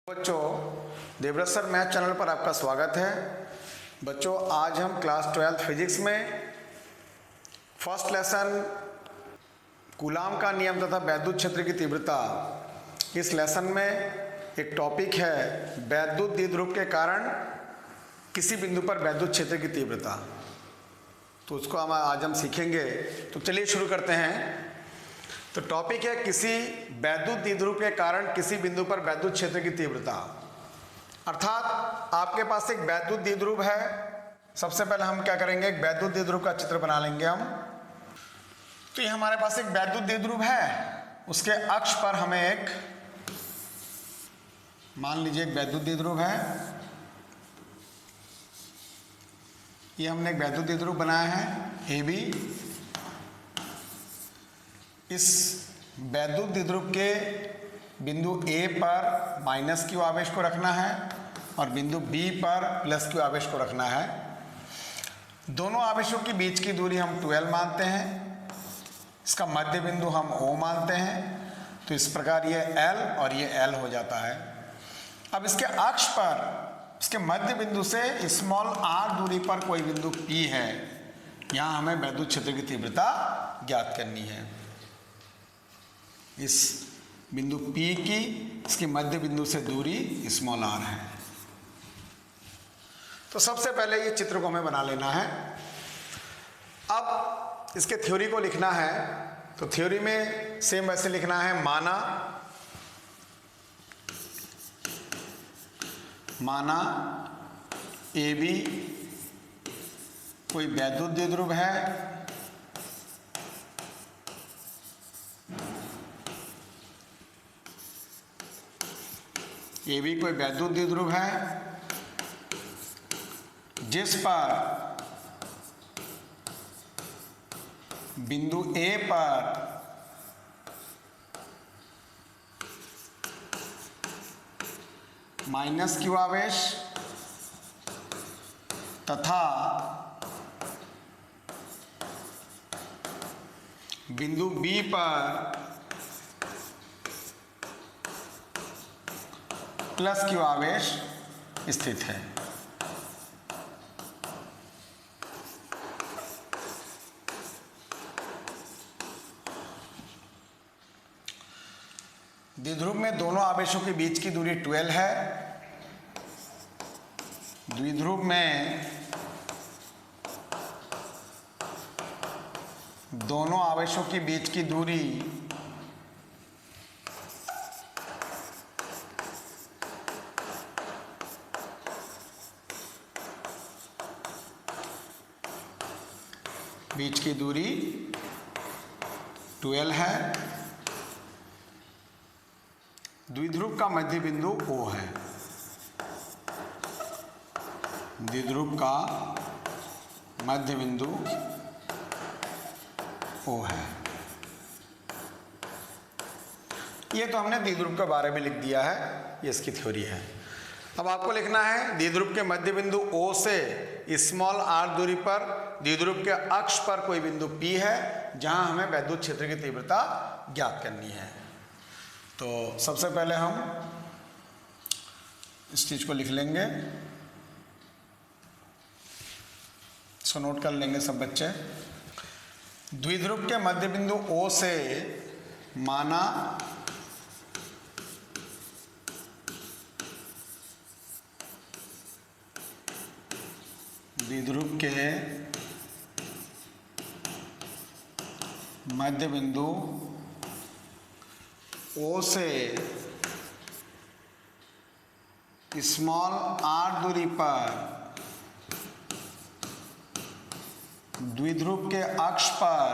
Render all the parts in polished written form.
बच्चों, Devvrat sir math channel पर आपका स्वागत है। बच्चों, आज हम क्लास 12 फिजिक्स में फर्स्ट लेसन कूलाम का नियम तथा वैद्युत क्षेत्र की तीव्रता, इस लेसन में एक टॉपिक है वैद्युत द्विध्रुव के कारण किसी बिंदु पर वैद्युत क्षेत्र की तीव्रता। तो उसको आज हम सीखेंगे। तो चलिए शुरू करते हैं। तो टॉपिक है किसी वैद्युत द्विध्रुव के कारण किसी बिंदु पर वैद्युत क्षेत्र की तीव्रता। अर्थात आपके पास एक वैद्युत द्विध्रुव है। सबसे पहले हम क्या करेंगे, एक वैद्युत द्विध्रुव का चित्र बना लेंगे हम। तो ये हमारे पास एक वैद्युत द्विध्रुव है, उसके अक्ष पर हमें एक, मान लीजिए एक वैद्युत द्विध्रुव है। ये हमने एक वैद्युत द्विध्रुव बनाया है AB। इस वैद्युत द्विध्रुव के बिंदु A पर माइनस Q आवेश को रखना है और बिंदु B पर प्लस Q आवेश को रखना है। दोनों आवेशों के बीच की दूरी हम 12 मानते हैं। इसका मध्य बिंदु हम O मानते हैं। तो इस प्रकार ये L और ये L हो जाता है। अब इसके अक्ष पर इसके मध्य बिंदु से स्मॉल r दूरी पर कोई बिंदु P है। यहाँ हमें वैद्युत क्षेत्र की तीव्रता ज्ञात करनी है। इस बिंदु P की इसके मध्य बिंदु से दूरी स्मॉल r है। तो सबसे पहले ये चित्र को हमें बना लेना है। अब इसके थ्योरी को लिखना है। तो थ्योरी में सेम वैसे लिखना है, माना AB कोई वैद्युत द्विध्रुव है। AB कोई वैद्युत द्विध्रुव है जिस पर बिंदु A पर माइनस Q आवेश तथा बिंदु B पर प्लस Q आवेश स्थित है। द्विध्रुव में दोनों आवेशों के बीच की दूरी 12 है। द्विध्रुव में दोनों आवेशों के बीच की दूरी बीच की दूरी 12 है। द्विध्रुव का मध्य बिंदु O है। द्विध्रुव का मध्य बिंदु O है। ये तो हमने द्विध्रुव के बारे में लिख दिया है, ये इसकी थ्योरी है। अब आपको लिखना है द्विध्रुव के मध्य बिंदु O से स्मॉल r दूरी पर द्विध्रुव के अक्ष पर कोई बिंदु P है जहां हमें वैद्युत क्षेत्र की तीव्रता ज्ञात करनी है। तो सबसे पहले हम इस चीज को लिख लेंगे, इसको नोट कर लेंगे सब बच्चे। द्विध्रुव के मध्य बिंदु O से माना द्विध्रुव के मध्य बिंदु O से स्मॉल r दूरी पर द्विध्रुव के अक्ष पर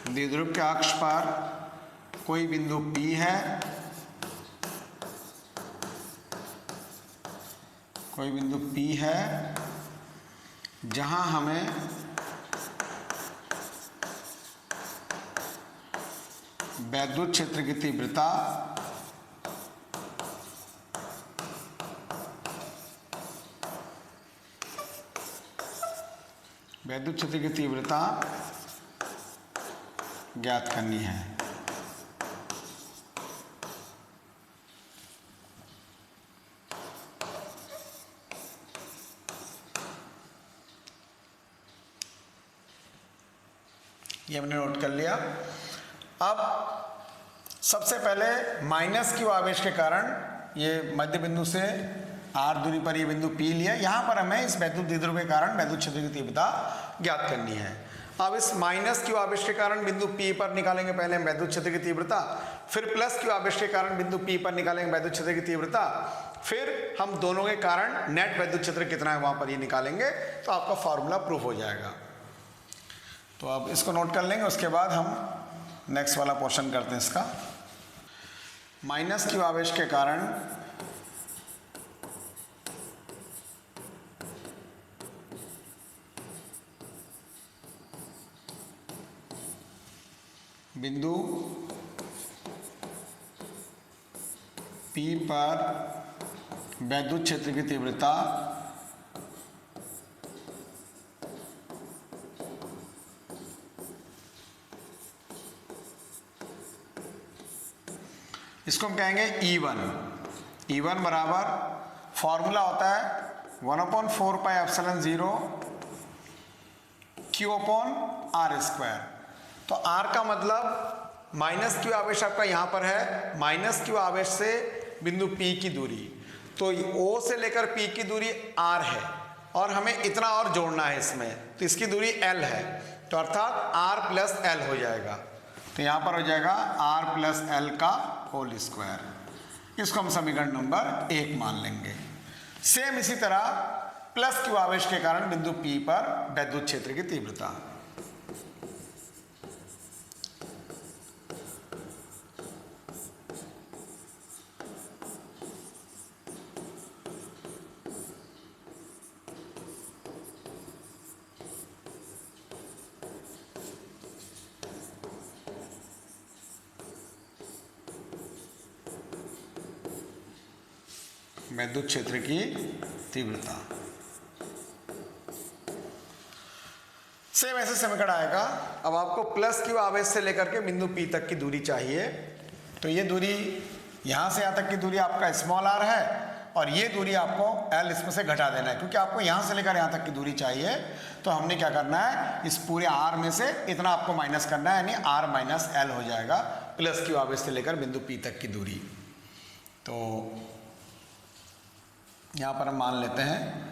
द्विध्रुव के अक्ष पर कोई बिंदु P है। कोई बिंदु P है जहां हमें वैद्युत क्षेत्र की तीव्रता वैद्युत क्षेत्र की तीव्रता ज्ञात करनी है। ये हमने नोट कर लिया। अब सबसे पहले माइनस क्यू आवेश के कारण ये मध्य बिंदु से r दूरी पर ये बिंदु P लिया। यहाँ पर हमें इस वैद्युत द्विध्रुव के कारण वैद्युत क्षेत्र की तीव्रता ज्ञात करनी है। अब इस माइनस क्यू आवेश के कारण बिंदु P पर निकालेंगे पहले हम वैद्युत क्षेत्र की तीव्रता, फिर प्लस क्यू आवेश के कारण बिंदु P पर निकालेंगे वैद्युत क्षेत्र की तीव्रता, फिर हम दोनों के कारण नेट वैद्युत क्षेत्र कितना है वहाँ पर ये निकालेंगे, तो आपका फॉर्मूला प्रूफ हो जाएगा। तो अब इसको नोट कर लेंगे, उसके बाद हम नेक्स्ट वाला पोर्शन करते हैं इसका। माइनस क्यू आवेश के कारण बिंदु P पर वैद्युत क्षेत्र की तीव्रता इसको हम कहेंगे E1। E1 बराबर फॉर्मूला होता है 1/4πε0 Q/r²। तो r का मतलब माइनस क्यू आवेश आपका यहाँ पर है, माइनस क्यू आवेश से बिंदु P की दूरी, तो O से लेकर P की दूरी r है और हमें इतना और जोड़ना है इसमें, तो इसकी दूरी l है, तो अर्थात r प्लस l हो जाएगा। तो यहाँ पर हो जाएगा r प्लस l का होल स्क्वायर। इसको हम समीकरण नंबर 1 मान लेंगे। सेम इसी तरह प्लस क्यू आवेश के कारण बिंदु P पर वैद्युत क्षेत्र की तीव्रता, वैद्युत क्षेत्र की तीव्रता। सेम ऐसे समीकरण आएगा। अब आपको प्लस क्यू आवेश से लेकर के बिंदु P तक की दूरी चाहिए, तो ये दूरी यहाँ से यहाँ तक की दूरी आपका स्मॉल r है और ये दूरी आपको l इसमें से घटा देना है, क्योंकि आपको यहाँ से लेकर यहाँ तक की दूरी चाहिए। तो हमने क्या करना है, इस पूरे r में से इतना आपको माइनस करना है, यानी r माइनस l हो जाएगा प्लस क्यू आवेश से लेकर बिंदु P तक की दूरी। तो यहाँ पर हम मान लेते हैं,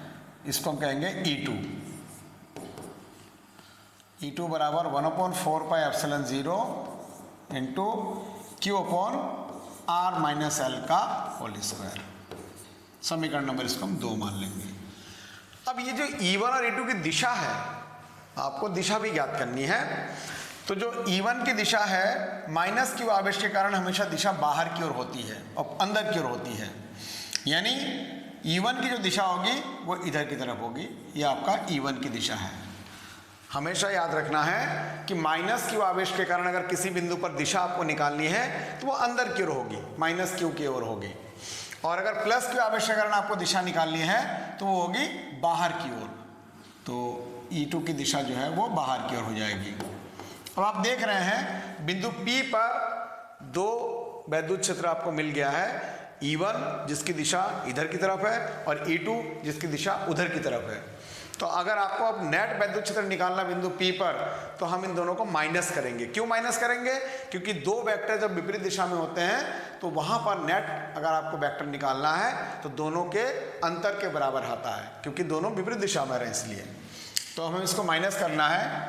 इसको हम कहेंगे E2। E2 बराबर 1/4πε0 इंटू Q/r-l का होल स्क्वायर। समीकरण नंबर इसको हम 2 मान लेंगे। अब ये जो E1 और E2 की दिशा है, आपको दिशा भी ज्ञात करनी है। तो जो E1 की दिशा है, माइनस क्यू आवेश के कारण हमेशा दिशा बाहर की ओर होती है और अंदर की ओर होती है, यानी E1 की जो दिशा होगी वो इधर की तरफ होगी। ये आपका E1 की दिशा है। हमेशा याद रखना है कि माइनस क्यू आवेश के कारण अगर किसी बिंदु पर दिशा आपको निकालनी है तो वो अंदर की ओर होगी, माइनस क्यू की ओर होगी, और अगर प्लस क्यू आवेश के कारण आपको दिशा निकालनी है तो वो होगी बाहर की ओर। तो E2 की दिशा जो है वो बाहर की ओर हो जाएगी। अब आप देख रहे हैं बिंदु P पर 2 वैद्युत क्षेत्र आपको मिल गया है, E1 जिसकी दिशा इधर की तरफ है और E2 जिसकी दिशा उधर की तरफ है। तो अगर आपको अब नेट वैद्युत क्षेत्र निकालना बिंदु P पर, तो हम इन दोनों को माइनस करेंगे। क्यों माइनस करेंगे? क्योंकि 2 वेक्टर जब विपरीत दिशा में होते हैं तो वहां पर नेट अगर आपको वेक्टर निकालना है तो दोनों के अंतर के बराबर आता है, क्योंकि दोनों विपरीत दिशा में रहे, इसलिए तो हमें इसको माइनस करना है।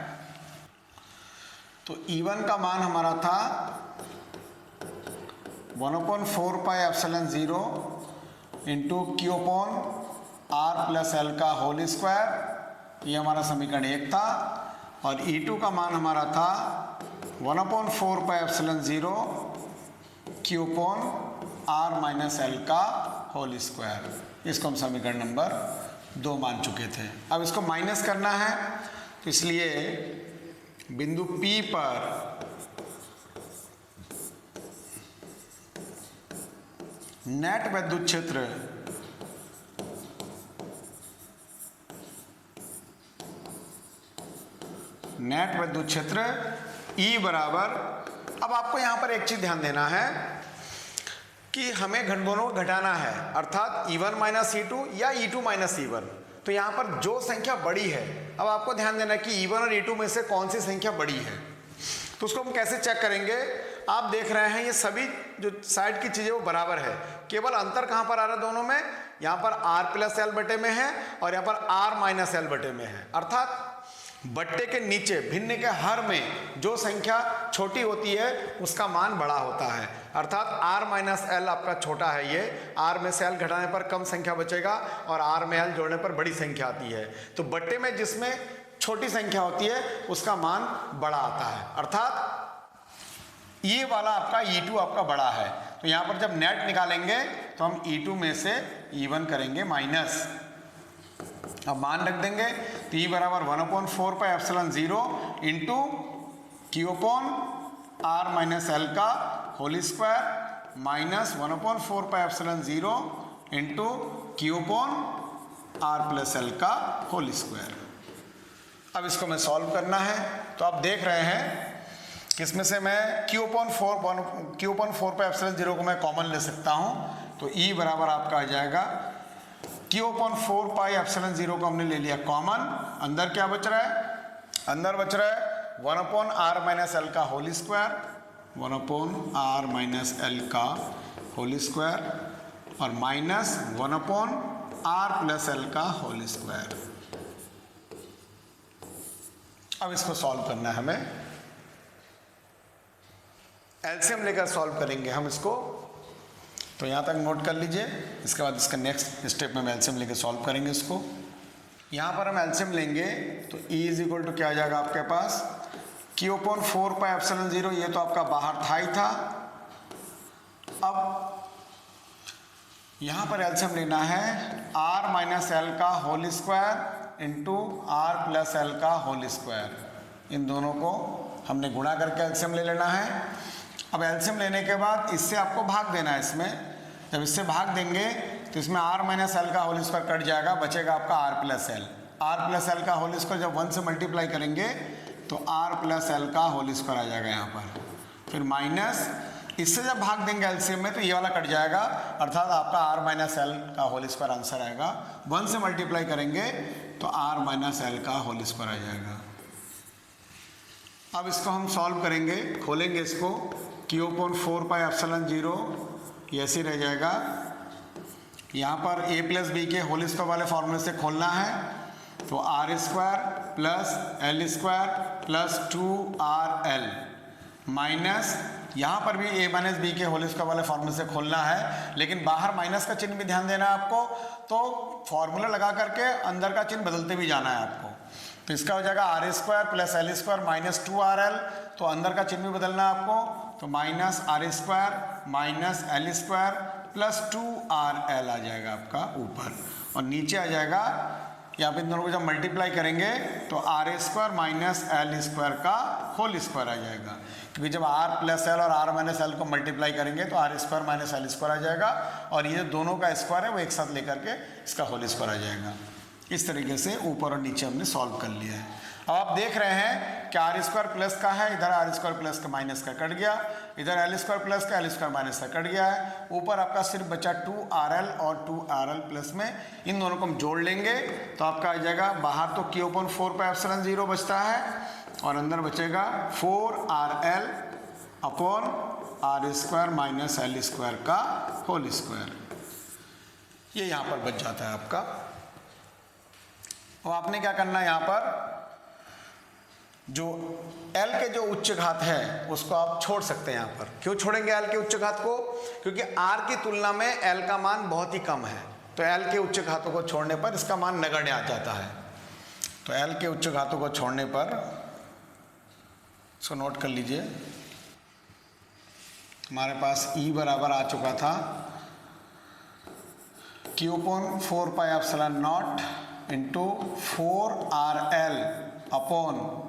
तो E1 का मान हमारा था 1/4πε0 इंटू Q/r+l का होल स्क्वायर, ये हमारा समीकरण 1 था। और E2 का मान हमारा था 1/4πε0 Q/r-l का होल स्क्वायर। इसको हम समीकरण नंबर 2 मान चुके थे। अब इसको माइनस करना है, तो इसलिए बिंदु P पर नेट वैद्युत क्षेत्र E बराबर, अब आपको यहाँ पर एक चीज ध्यान देना है कि हमें घनमूलों को घटाना है, अर्थात E1 माइनस E2 या E2 माइनस E1। तो यहाँ पर जो संख्या बड़ी है, अब आपको ध्यान देना है कि E1 और E2 में से कौन सी संख्या बड़ी है। तो उसको हम कैसे चेक करेंगे? आप देख रहे हैं ये सभी जो साइड की चीजें वो बराबर है, केवल अंतर कहाँ पर आ रहा है दोनों में? यहाँ पर R प्लस एल बटे में है और यहाँ पर R माइनस एल बटे में है। अर्थात बट्टे के नीचे भिन्न के हर में जो संख्या छोटी होती है उसका मान बड़ा होता है। अर्थात R माइनस एल आपका छोटा है, ये R में से एल घटाने पर कम संख्या बचेगा और R में एल जोड़ने पर बड़ी संख्या आती है। तो बट्टे में जिसमें छोटी संख्या होती है उसका मान बड़ा आता है। अर्थात ये वाला आपका E2 आपका बड़ा है। तो यहाँ पर जब नेट निकालेंगे तो हम E2 में से E1 करेंगे माइनस, अब मान रख देंगे। तो E बराबर 1/4 pi epsilon 0 into Q upon R minus L का whole square minus 1/4 pi epsilon 0 into Q upon R plus L का होल स्क्वायर। अब इसको मैं सॉल्व करना है। तो आप देख रहे हैं कि इसमें से मैं Q अपॉन 4 पाई एप्सिलॉन 0 को मैं कॉमन ले सकता हूँ। तो E बराबर आपका आ जाएगा Q अपॉन 4 पाई एप्सिलॉन 0 को हमने ले लिया कॉमन, अंदर क्या बच रहा है? अंदर बच रहा है 1 अपॉन R माइनस एल का whole square, 1 upon R minus L का होल स्क्वायर और minus 1 upon R plus L का होल स्क्वायर। अब इसको सॉल्व करना है हमें, एलसीएम लेकर सॉल्व करेंगे हम इसको। तो यहाँ तक नोट कर लीजिए, इसके बाद इसका नेक्स्ट स्टेप में हम एलसीएम लेकर सॉल्व करेंगे इसको। यहाँ पर हम एलसीएम लेंगे तो E इज इक्वल टू क्या आ जाएगा आपके पास? Q अपॉन 4 पाई एप्सिलॉन 0, ये तो आपका बाहर था ही था। अब यहाँ पर एलसीएम लेना है R माइनस एल का whole square into R plus L का होल स्क्वायर। इन दोनों को हमने गुणा करके एलसीएम ले लेना है। अब एलसीएम लेने के बाद इससे आपको भाग देना है। इसमें जब इससे भाग देंगे तो इसमें R माइनस एल का होल स्क्वायर कट जाएगा, बचेगा आपका R plus L. R plus L का होल स्क्वायर जब 1 से मल्टीप्लाई करेंगे तो R प्लस एल का होल स्क्वायर आ जाएगा यहाँ पर। फिर माइनस इससे जब भाग देंगे एलसीएम में तो ये वाला कट जाएगा, अर्थात आपका R माइनस एल का होल स्क्वायर आंसर आएगा। 1 से मल्टीप्लाई करेंगे तो R माइनस एल का होल स्क्वायर आ जाएगा। अब इसको हम सॉल्व करेंगे, खोलेंगे इसको। Q अपॉन 4 पाई एप्सिलॉन 0 ये ऐसे रह जाएगा। यहाँ पर a प्लस बी के होल स्क्वायर वाले फॉर्मूले से खोलना है तो R square plus L square plus 2RL minus, यहाँ पर भी a माइनस बी के होल स्क्वायर वाले फॉर्मूले से खोलना है, लेकिन बाहर माइनस का चिन्ह भी ध्यान देना है आपको। तो फॉर्मूला लगा करके अंदर का चिन्ह बदलते भी जाना है आपको। तो इसका हो जाएगा R square plus L square minus 2RL, तो अंदर का चिन्ह भी बदलना है आपको। तो minus R square minus L square plus 2RL आ जाएगा आपका ऊपर, और नीचे आ जाएगा यहाँ पे इन दोनों को जब मल्टीप्लाई करेंगे तो R square minus L square का होल स्क्वायर आ जाएगा, क्योंकि जब R प्लस एल और R माइनस एल को मल्टीप्लाई करेंगे तो R square minus L square आ जाएगा, और ये दोनों का स्क्वायर है वो एक साथ लेकर के इसका होल स्क्वायर आ जाएगा। इस तरीके से ऊपर और नीचे हमने सॉल्व कर लिया है। अब आप देख रहे हैं कि R स्क्वायर प्लस का है, इधर R स्क्वायर प्लस का माइनस का कट गया, इधर एल स्क्वायर प्लस का एल स्क्वायर माइनस का कट गया है। ऊपर आपका सिर्फ बचा 2RL और 2RL प्लस में, इन दोनों को हम जोड़ लेंगे तो आपका आ जाएगा, बाहर तो Q अपॉन 4 पाई एप्सिलॉन 0 बचता है और अंदर बचेगा 4RL upon R square minus L square का होल स्क्वायर। ये यहाँ पर बच जाता है आपका। और आपने क्या करना है, यहाँ पर जो L के जो उच्च घात है उसको आप छोड़ सकते हैं। यहाँ पर क्यों छोड़ेंगे L के उच्च घात को? क्योंकि R की तुलना में L का मान बहुत ही कम है, तो L के उच्च घातों को छोड़ने पर इसका मान नगण्य आ जाता है। तो L के उच्च घातों को छोड़ने पर, इसको नोट कर लीजिए, हमारे पास E बराबर आ चुका था Q upon 4 pi epsilon not into 4RL upon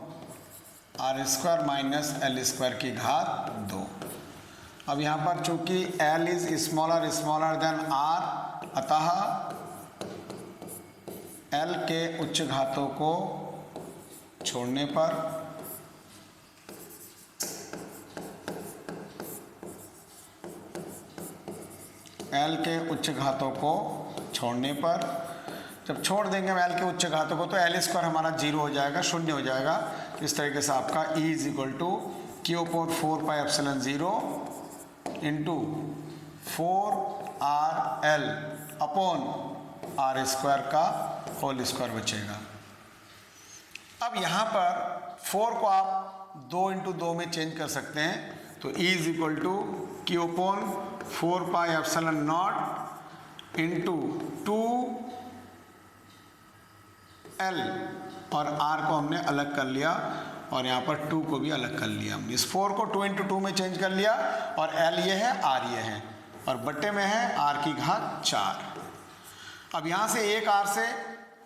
R square minus L square की घात 2। अब यहाँ पर चूंकि L is smaller than R, अतः L के उच्च घातों को छोड़ने पर एल के उच्च घातों को छोड़ने पर, जब छोड़ देंगे हम एल के उच्च घातों को तो एल स्क्वायर हमारा 0 हो जाएगा, शून्य हो जाएगा। इस तरीके से आपका E is equal to Q upon 4πε0 into 4RL upon R square का होल स्क्वायर बचेगा। अब यहाँ पर 4 को आप 2 इंटू 2 में चेंज कर सकते हैं, तो E is equal to Q upon 4πε0 into 2L और R को हमने अलग कर लिया और यहाँ पर 2 को भी अलग कर लिया हमने। इस 4 को 2 इंटू 2 में चेंज कर लिया और L ये है, R ये है और बट्टे में है R की घात 4। अब यहाँ से एक R से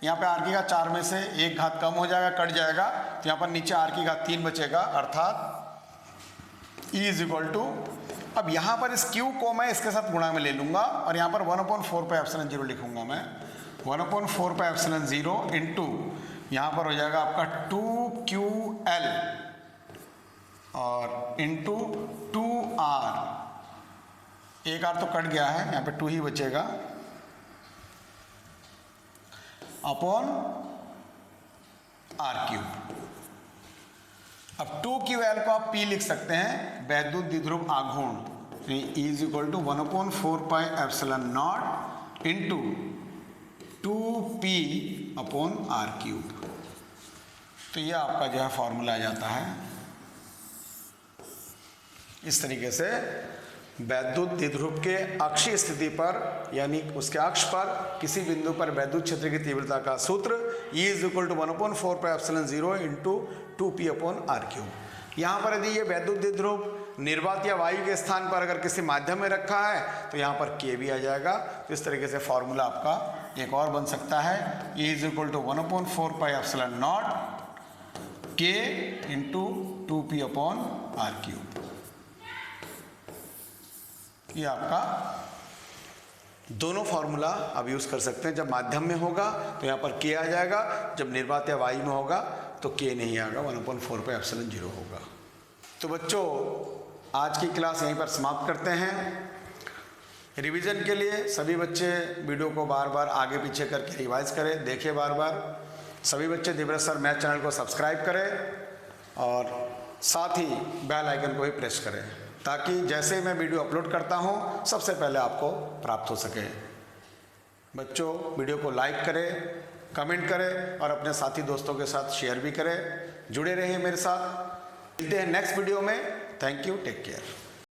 यहाँ पे R की घात 4 में से एक घात कम हो जाएगा, कट जाएगा, तो यहाँ पर नीचे R की घात 3 बचेगा, अर्थात E इज इक्वल टू, अब यहाँ पर इस Q को मैं इसके साथ गुणा में ले लूँगा और यहाँ पर 1/4πε0 लिखूँगा मैं, 1/4πε0 इंटू यहाँ पर हो जाएगा आपका 2QL और इंटू 2R, एक R तो कट गया है, यहाँ पे 2 ही बचेगा, अपॉन R3। अब 2QL को आप P लिख सकते हैं, वैद्युत द्विध्रुव आघूर्ण, E is equal to 1/4πε0 into 2P upon R3। तो यह आपका जो है फॉर्मूला आ जाता है। इस तरीके से वैद्युत द्विध्रुव के अक्षीय स्थिति पर यानी उसके अक्ष पर किसी बिंदु पर वैद्युत क्षेत्र की तीव्रता का सूत्र E is equal to 1/4πε0 into 2P upon R3। यहाँ पर यदि ये वैद्युत द्विध्रुव निर्वात या वायु के स्थान पर अगर किसी माध्यम में रखा है तो यहाँ पर K भी आ जाएगा। तो इस तरीके से फॉर्मूला आपका एक और बन सकता है, E is equal to 1/4πε0 K into 2P upon R3। ये आपका दोनों फार्मूला आप यूज़ कर सकते हैं। जब माध्यम में होगा तो यहाँ पर K आ जाएगा, जब निर्वात या वायु में होगा तो K नहीं आएगा, 1/4πε0 होगा। तो बच्चों आज की क्लास यहीं पर समाप्त करते हैं। रिवीजन के लिए सभी बच्चे वीडियो को बार बार आगे पीछे करके रिवाइज करें, देखें बार बार। सभी बच्चे दिव्यव्रत सर मैथ चैनल को सब्सक्राइब करें और साथ ही बेल आइकन को भी प्रेस करें ताकि जैसे मैं वीडियो अपलोड करता हूं सबसे पहले आपको प्राप्त हो सके। बच्चों वीडियो को लाइक करें, कमेंट करें और अपने साथी दोस्तों के साथ शेयर भी करें। जुड़े रहिए मेरे साथ। मिलते हैं नेक्स्ट वीडियो में। Thank you, take care.